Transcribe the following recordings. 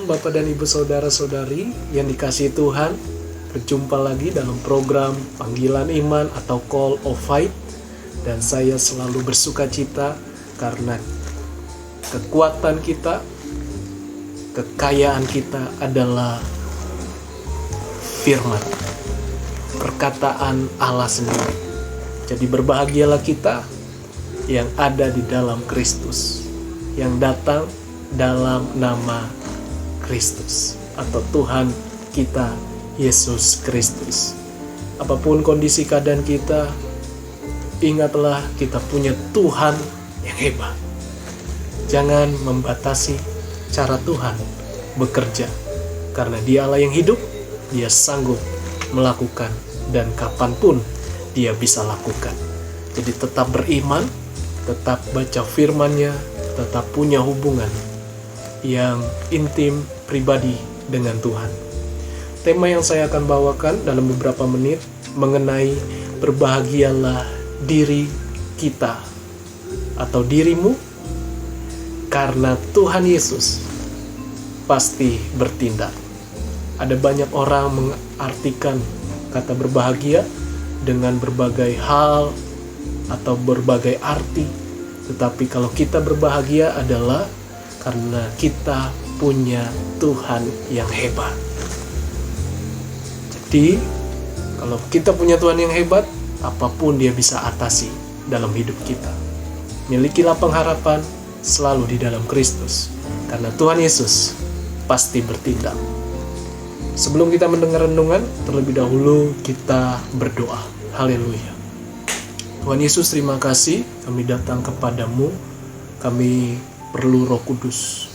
Shalom Bapak dan Ibu Saudara-saudari yang dikasihi Tuhan. Berjumpa lagi dalam program Panggilan Iman atau Call of Faith. Dan saya selalu bersuka cita karena kekuatan kita, kekayaan kita adalah firman, perkataan Allah sendiri. Jadi berbahagialah kita yang ada di dalam Kristus, yang datang dalam nama Kristus atau Tuhan kita Yesus Kristus. Apapun kondisi keadaan kita, ingatlah kita punya Tuhan yang hebat. Jangan membatasi cara Tuhan bekerja, karena Dia Allah yang hidup. Dia sanggup melakukan dan kapanpun Dia bisa lakukan. Jadi tetap beriman, tetap baca firman-Nya, tetap punya hubungan yang intim pribadi dengan Tuhan. Tema yang saya akan bawakan dalam beberapa menit mengenai berbahagialah diri kita atau dirimu, karena Tuhan Yesus pasti bertindak. Ada banyak orang mengartikan kata berbahagia dengan berbagai hal atau berbagai arti. Tetapi kalau kita berbahagia adalah karena kita punya Tuhan yang hebat. Jadi, kalau kita punya Tuhan yang hebat, apapun Dia bisa atasi dalam hidup kita. Milikilah pengharapan selalu di dalam Kristus, karena Tuhan Yesus pasti bertindak. Sebelum kita mendengar renungan, terlebih dahulu kita berdoa. Haleluya. Tuhan Yesus, terima kasih kami datang kepadamu. Kami perlu Roh Kudus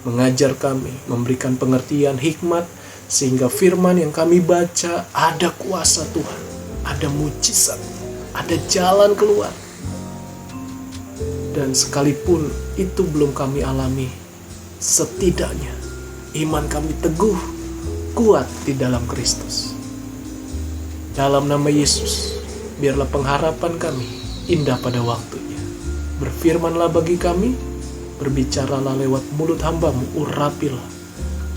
mengajar kami, memberikan pengertian, hikmat, sehingga firman yang kami baca ada kuasa Tuhan, ada mujizat, ada jalan keluar. Dan sekalipun itu belum kami alami, setidaknya iman kami teguh, kuat di dalam Kristus. Dalam nama Yesus, biarlah pengharapan kami indah pada waktunya. Berfirmanlah bagi kami, berbicaralah lewat mulut hamba-Mu, urapilah,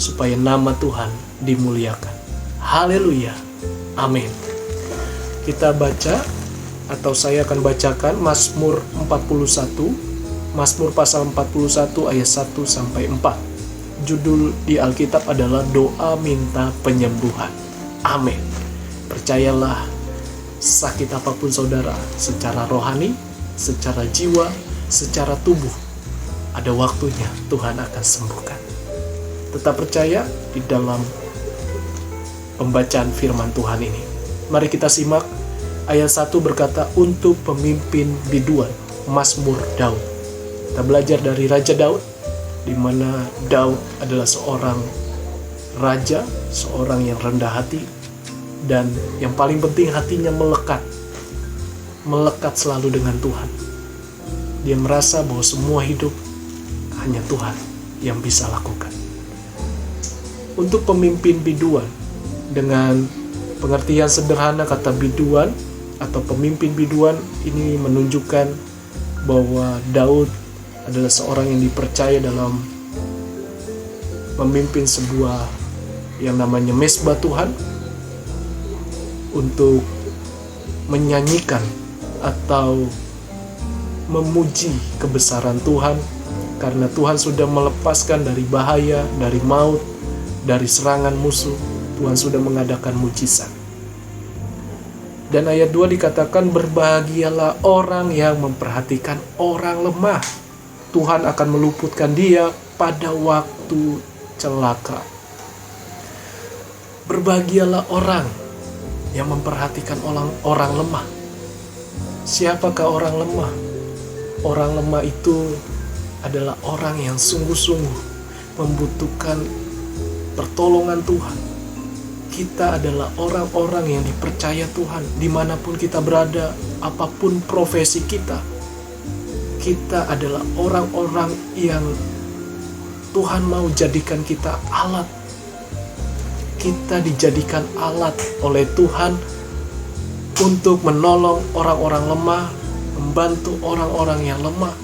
supaya nama Tuhan dimuliakan. Haleluya. Amin. Kita baca, atau saya akan bacakan Mazmur 41, Mazmur pasal 41 ayat 1-4. Judul di Alkitab adalah Doa Minta Penyembuhan. Amin. Percayalah, sakit apapun saudara, secara rohani, secara jiwa, secara tubuh, ada waktunya Tuhan akan sembuhkan. Tetap percaya di dalam pembacaan firman Tuhan ini. Mari kita simak. Ayat 1 berkata, untuk pemimpin biduan, Mazmur Daud. Kita belajar dari Raja Daud, di mana Daud adalah seorang raja, seorang yang rendah hati, dan yang paling penting hatinya melekat selalu dengan Tuhan. Dia merasa bahwa semua hidup hanya Tuhan yang bisa lakukan. Untuk pemimpin biduan, dengan pengertian sederhana kata biduan atau pemimpin biduan ini menunjukkan bahwa Daud adalah seorang yang dipercaya dalam memimpin sebuah yang namanya mesbah Tuhan, untuk menyanyikan atau memuji kebesaran Tuhan, karena Tuhan sudah melepaskan dari bahaya, dari maut, dari serangan musuh. Tuhan sudah mengadakan mujizat. Dan ayat 2 dikatakan, berbahagialah orang yang memperhatikan orang lemah. Tuhan akan meluputkan dia pada waktu celaka. Berbahagialah orang yang memperhatikan orang lemah. Siapakah orang lemah? Orang lemah itu adalah orang yang sungguh-sungguh membutuhkan pertolongan Tuhan. Kita adalah orang-orang yang dipercaya Tuhan dimanapun kita berada, apapun profesi kita. Kita adalah orang-orang yang Tuhan mau jadikan kita alat. Kita dijadikan alat oleh Tuhan untuk menolong orang-orang lemah, membantu orang-orang yang lemah.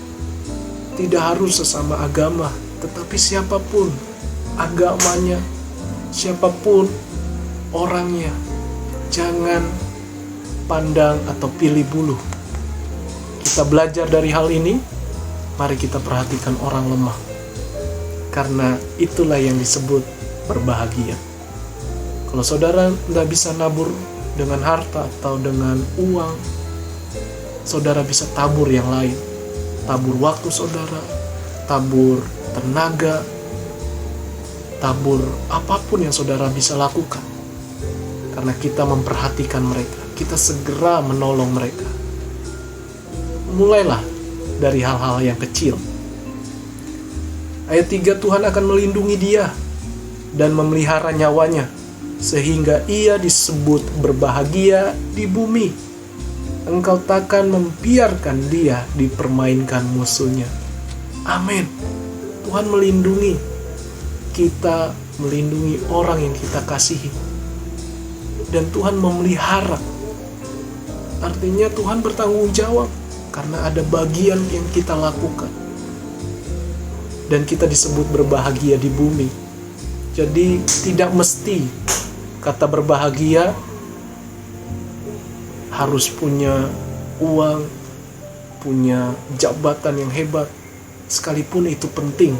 Tidak harus sesama agama, tetapi siapapun agamanya, siapapun orangnya. Jangan pandang atau pilih bulu. Kita belajar dari hal ini. Mari kita perhatikan orang lemah, karena itulah yang disebut berbahagia. Kalau saudara tidak bisa nabur dengan harta atau dengan uang, saudara bisa tabur yang lain. Tabur waktu saudara, tabur tenaga, tabur apapun yang saudara bisa lakukan. Karena kita memperhatikan mereka, kita segera menolong mereka. Mulailah dari hal-hal yang kecil. Ayat 3, Tuhan akan melindungi dia dan memelihara nyawanya, sehingga ia disebut berbahagia di bumi. Engkau takkan membiarkan dia dipermainkan musuhnya. Amin. Tuhan melindungi kita, melindungi orang yang kita kasihi. Dan Tuhan memelihara. Artinya Tuhan bertanggung jawab karena ada bagian yang kita lakukan. Dan kita disebut berbahagia di bumi. Jadi tidak mesti kata berbahagia harus punya uang, punya jabatan yang hebat. Sekalipun itu penting,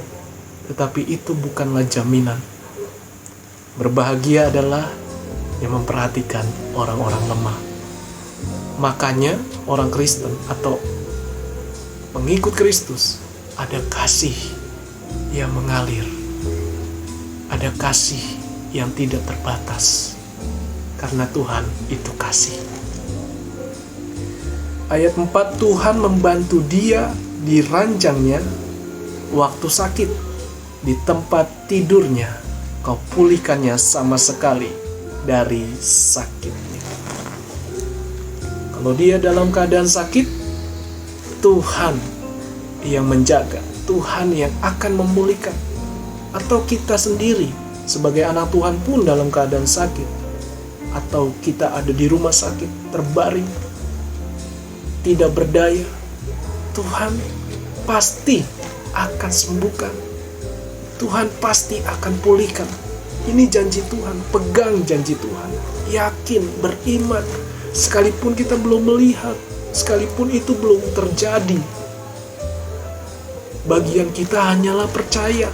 tetapi itu bukanlah jaminan. Berbahagia adalah yang memperhatikan orang-orang lemah. Makanya orang Kristen atau pengikut Kristus ada kasih yang mengalir. Ada kasih yang tidak terbatas. Karena Tuhan itu kasih. Ayat 4, Tuhan membantu dia di ranjangnya waktu sakit. Di tempat tidurnya kau pulihkannya sama sekali dari sakitnya. Kalau dia dalam keadaan sakit, Tuhan yang menjaga, Tuhan yang akan memulihkan. Atau kita sendiri sebagai anak Tuhan pun dalam keadaan sakit, atau kita ada di rumah sakit terbaring, tidak berdaya, Tuhan pasti akan sembuhkan. Tuhan pasti akan pulihkan. Ini janji Tuhan, pegang janji Tuhan, yakin, beriman. Sekalipun kita belum melihat, sekalipun itu belum terjadi, bagian kita hanyalah percaya.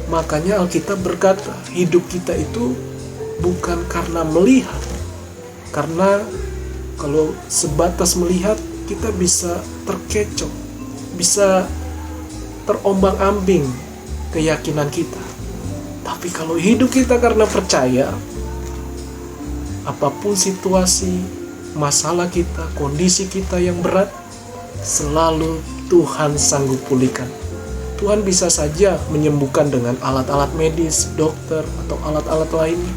Makanya Alkitab berkata, hidup kita itu bukan karena melihat. Karena kalau sebatas melihat, kita bisa terkecoh, bisa terombang-ambing keyakinan kita. Tapi kalau hidup kita karena percaya, apapun situasi, masalah kita, kondisi kita yang berat, selalu Tuhan sanggup pulihkan. Tuhan bisa saja menyembuhkan dengan alat-alat medis, dokter, atau alat-alat lainnya.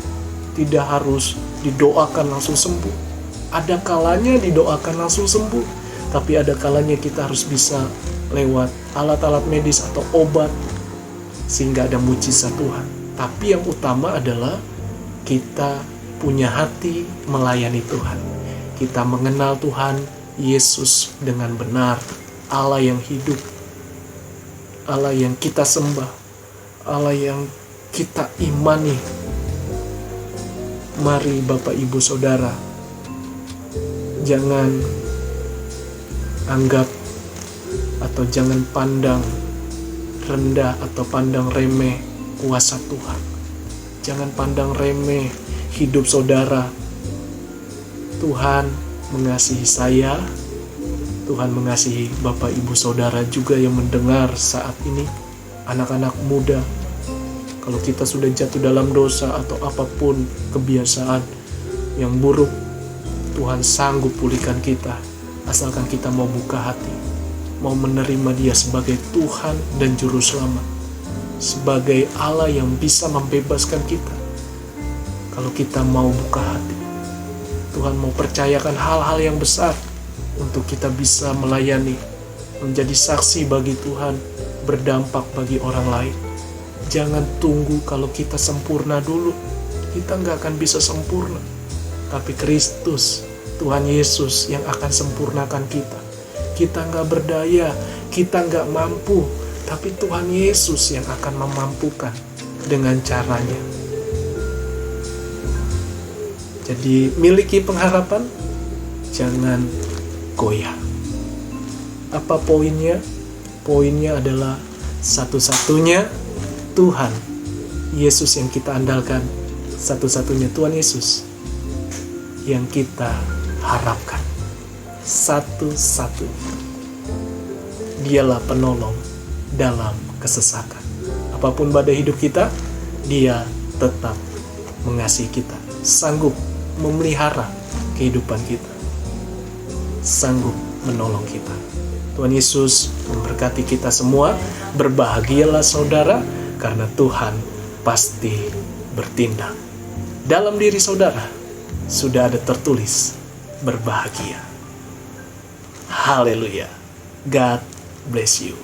Tidak harus didoakan langsung sembuh. Ada kalanya didoakan langsung sembuh, tapi ada kalanya kita harus bisa lewat alat-alat medis atau obat, sehingga ada mujizat Tuhan. Tapi yang utama adalah kita punya hati melayani Tuhan. Kita mengenal Tuhan Yesus dengan benar, Allah yang hidup, Allah yang kita sembah, Allah yang kita imani. Mari Bapak Ibu Saudara, jangan anggap atau jangan pandang rendah atau pandang remeh kuasa Tuhan. Jangan pandang remeh hidup saudara. Tuhan mengasihi saya, Tuhan mengasihi Bapak Ibu Saudara juga yang mendengar saat ini. Anak-anak muda, kalau kita sudah jatuh dalam dosa atau apapun kebiasaan yang buruk, Tuhan sanggup pulihkan kita, asalkan kita mau buka hati, mau menerima Dia sebagai Tuhan dan Juru Selamat, sebagai Allah yang bisa membebaskan kita. Kalau kita mau buka hati, Tuhan mau percayakan hal-hal yang besar untuk kita bisa melayani, menjadi saksi bagi Tuhan, berdampak bagi orang lain. Jangan tunggu kalau kita sempurna dulu. Kita nggak akan bisa sempurna. Tapi Kristus, Tuhan Yesus yang akan sempurnakan kita. Kita nggak berdaya, kita nggak mampu, tapi Tuhan Yesus yang akan memampukan. dengan caranya. Jadi miliki pengharapan, jangan goyah. Apa poinnya? Poinnya adalah satu-satunya Tuhan Yesus yang kita andalkan, satu-satunya Tuhan Yesus yang kita harapkan. Satu-satu. Dialah penolong dalam kesesakan. Apapun badai hidup kita, Dia tetap mengasihi kita, sanggup memelihara kehidupan kita, sanggup menolong kita. Tuhan Yesus memberkati kita semua. Berbahagialah saudara, karena Tuhan pasti bertindak. Dalam diri saudara sudah ada tertulis berbahagia. Haleluya. God bless you.